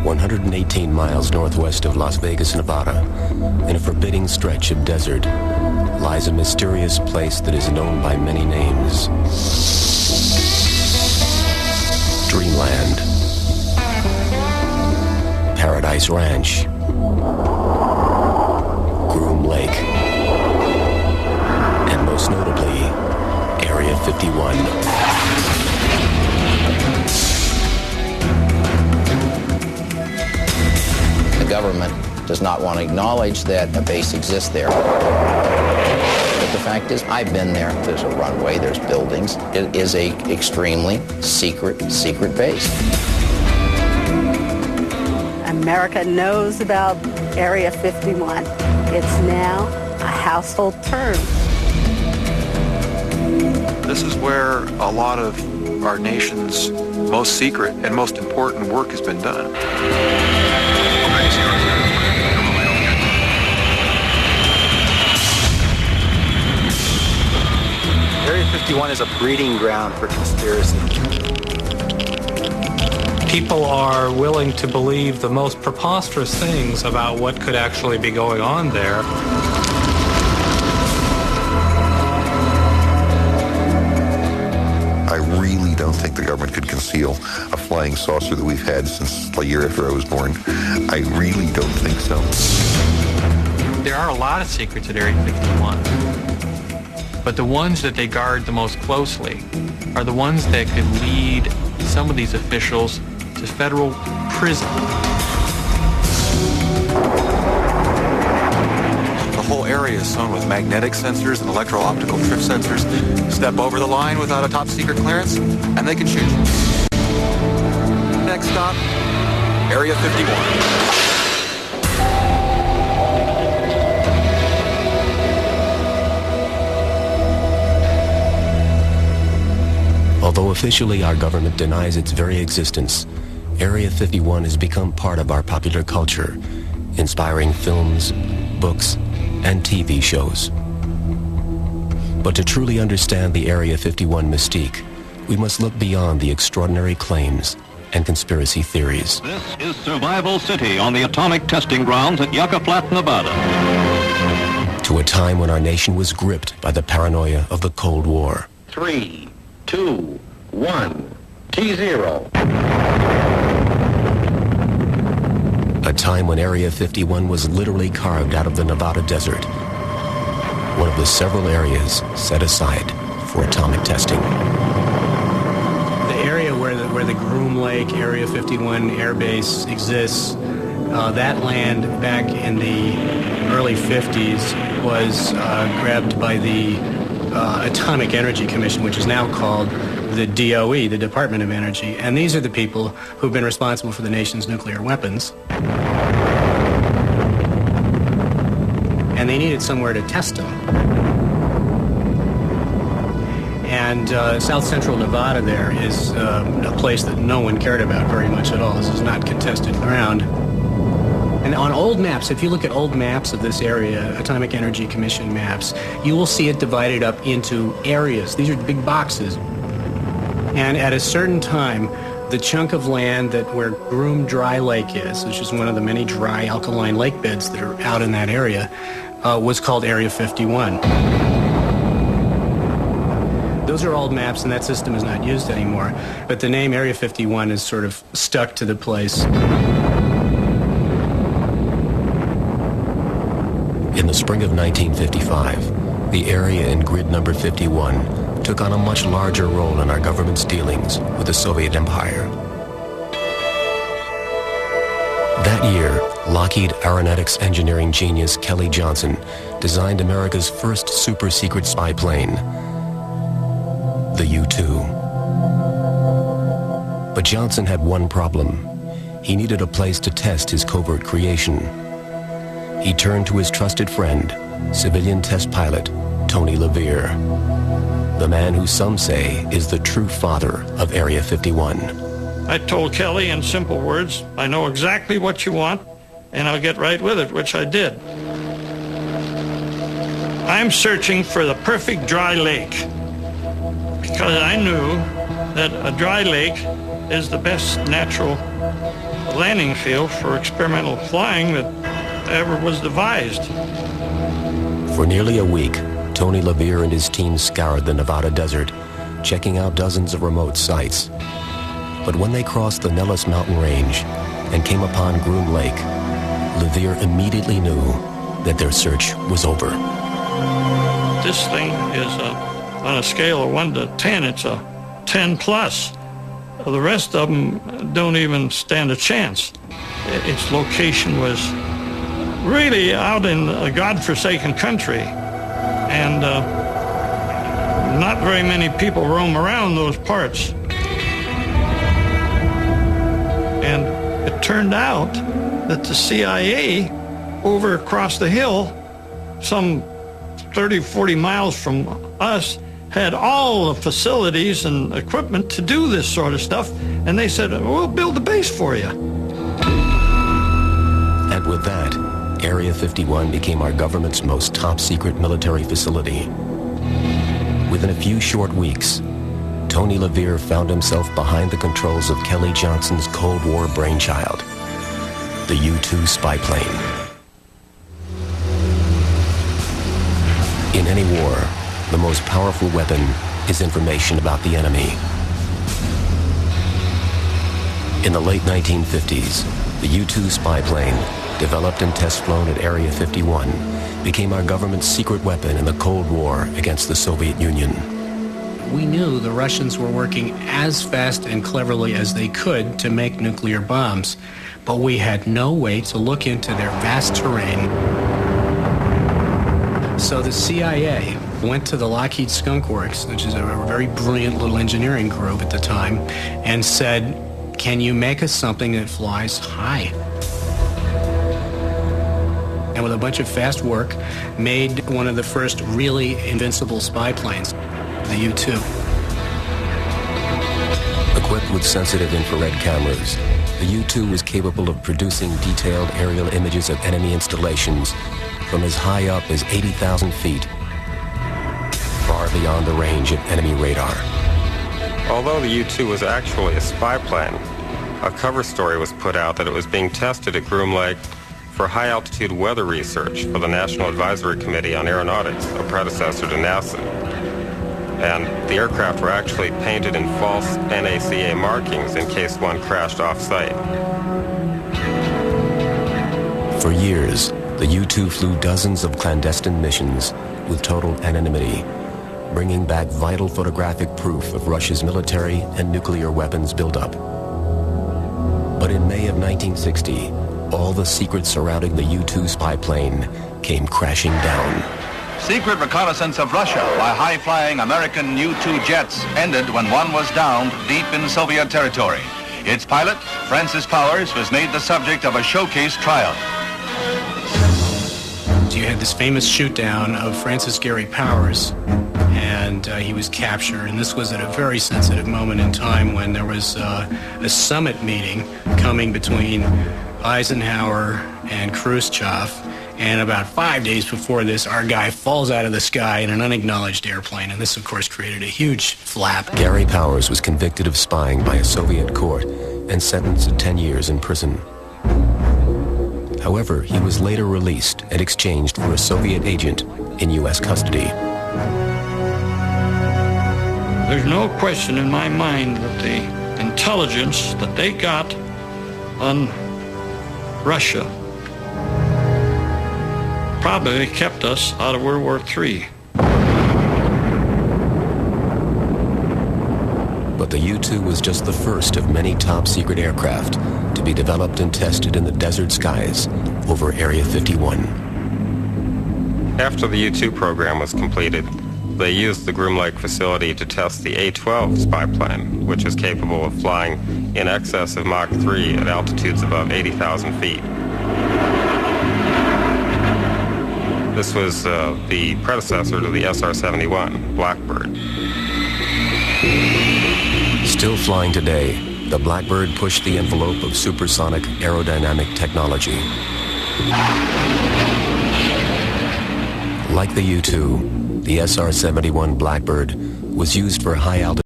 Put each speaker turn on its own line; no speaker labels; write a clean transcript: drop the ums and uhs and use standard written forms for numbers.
118 miles northwest of Las Vegas, Nevada, in a forbidding stretch of desert, lies a mysterious place that is known by many names. Dreamland, Paradise Ranch, Groom Lake, and most notably, Area 51.
The government does not want to acknowledge that a base exists there. But the fact is, I've been there. There's a runway, there's buildings. It is a extremely secret base.
America knows about Area 51. It's now a household term.
This is where a lot of our nation's most secret and most important work has been done.
Area 51 is a breeding ground for conspiracy.
People are willing to believe the most preposterous things about what could actually be going on there.
I really don't think the government could conceal a flying saucer that we've had since a year after I was born. I really don't think so.
There are a lot of secrets at Area 51, but the ones that they guard the most closely are the ones that could lead some of these officials to federal prison.
The whole area is sewn with magnetic sensors and electro-optical drift sensors. Step over the line without a top-secret clearance, and they can shoot you. Next stop, Area 51.
Although officially our government denies its very existence, Area 51 has become part of our popular culture, inspiring films, books, and TV shows. But to truly understand the Area 51 mystique, we must look beyond the extraordinary claims and conspiracy theories.
This is Survival City on the atomic testing grounds at Yucca Flat, Nevada.
To a time when our nation was gripped by the paranoia of the Cold War.
3, 2, 1, T0.
A time when Area 51 was literally carved out of the Nevada desert, one of the several areas set aside for atomic testing.
The area where the Groom Lake Area 51 Air Base exists, that land back in the early 50s was grabbed by the Atomic Energy Commission, which is now called the DOE, the Department of Energy. And these are the people who've been responsible for the nation's nuclear weapons. And they needed somewhere to test them. And south central Nevada there is a place that no one cared about very much at all. This is not contested ground. And on old maps, if you look at old maps of this area, Atomic Energy Commission maps, you will see it divided up into areas. These are big boxes. And at a certain time, the chunk of land where Groom Dry Lake is, which is one of the many dry alkaline lake beds that are out in that area, was called Area 51. Those are old maps, and that system is not used anymore. But the name Area 51 is sort of stuck to the place.
In the spring of 1955, the area in grid number 51 took on a much larger role in our government's dealings with the Soviet Empire. That year, Lockheed Aeronautics engineering genius Kelly Johnson designed America's first super-secret spy plane, the U-2. But Johnson had one problem. He needed a place to test his covert creation. He turned to his trusted friend, civilian test pilot Tony LeVere, the man who some say is the true father of Area 51.
I told Kelly in simple words, I know exactly what you want, and I'll get right with it, which I did. I'm searching for the perfect dry lake, because I knew that a dry lake is the best natural landing field for experimental flying that ever was devised.
For nearly a week, Tony LaVere and his team scoured the Nevada desert, checking out dozens of remote sites. But when they crossed the Nellis mountain range and came upon Groom Lake, LaVere immediately knew that their search was over.
This thing is, on a scale of 1 to 10, it's a 10 plus. The rest of them don't even stand a chance. Its location was really out in a godforsaken country, and not very many people roam around those parts. And it turned out that the CIA over across the hill, some 30, 40 miles from us, had all the facilities and equipment to do this sort of stuff, and they said, we'll build a base for you.
And with that, Area 51 became our government's most top-secret military facility. Within a few short weeks, Tony LaVere found himself behind the controls of Kelly Johnson's Cold War brainchild, the U-2 spy plane. In any war, the most powerful weapon is information about the enemy. In the late 1950s, the U-2 spy plane, developed and test flown at Area 51, became our government's secret weapon in the Cold War against the Soviet Union.
We knew the Russians were working as fast and cleverly as they could to make nuclear bombs, but we had no way to look into their vast terrain. So the CIA went to the Lockheed Skunk Works, which is a very brilliant little engineering group at the time, and said, can you make us something that flies high? And with a bunch of fast work, made one of the first really invincible spy planes, the U-2.
Equipped with sensitive infrared cameras, the U-2 was capable of producing detailed aerial images of enemy installations from as high up as 80,000 feet, far beyond the range of enemy radar.
Although the U-2 was actually a spy plane, a cover story was put out that it was being tested at Groom Lake for high-altitude weather research for the National Advisory Committee on Aeronautics, a predecessor to NASA. And the aircraft were actually painted in false NACA markings in case one crashed off-site.
For years, the U-2 flew dozens of clandestine missions with total anonymity, bringing back vital photographic proof of Russia's military and nuclear weapons buildup. But in May of 1960, all the secrets surrounding the U-2 spy plane came crashing down.
Secret reconnaissance of Russia by high-flying American U-2 jets ended when one was downed deep in Soviet territory. Its pilot, Francis Powers, was made the subject of a showcase tryout.
You had this famous shoot-down of Francis Gary Powers, and he was captured. And this was at a very sensitive moment in time when there was a summit meeting coming between Eisenhower and Khrushchev. And about 5 days before this, our guy falls out of the sky in an unacknowledged airplane. And this, of course, created a huge flap.
Gary Powers was convicted of spying by a Soviet court and sentenced to 10 years in prison. However, he was later released and exchanged for a Soviet agent in U.S. custody.
There's no question in my mind that the intelligence that they got on Russia probably kept us out of World War III.
But the U-2 was just the first of many top-secret aircraft to be developed and tested in the desert skies over Area 51.
After the U-2 program was completed, they used the Groom Lake facility to test the A-12 spy plane, which is capable of flying in excess of Mach 3 at altitudes above 80,000 feet. This was the predecessor to the SR-71, Blackbird.
Still flying today, the Blackbird pushed the envelope of supersonic aerodynamic technology. Like the U-2, the SR-71 Blackbird was used for high-altitude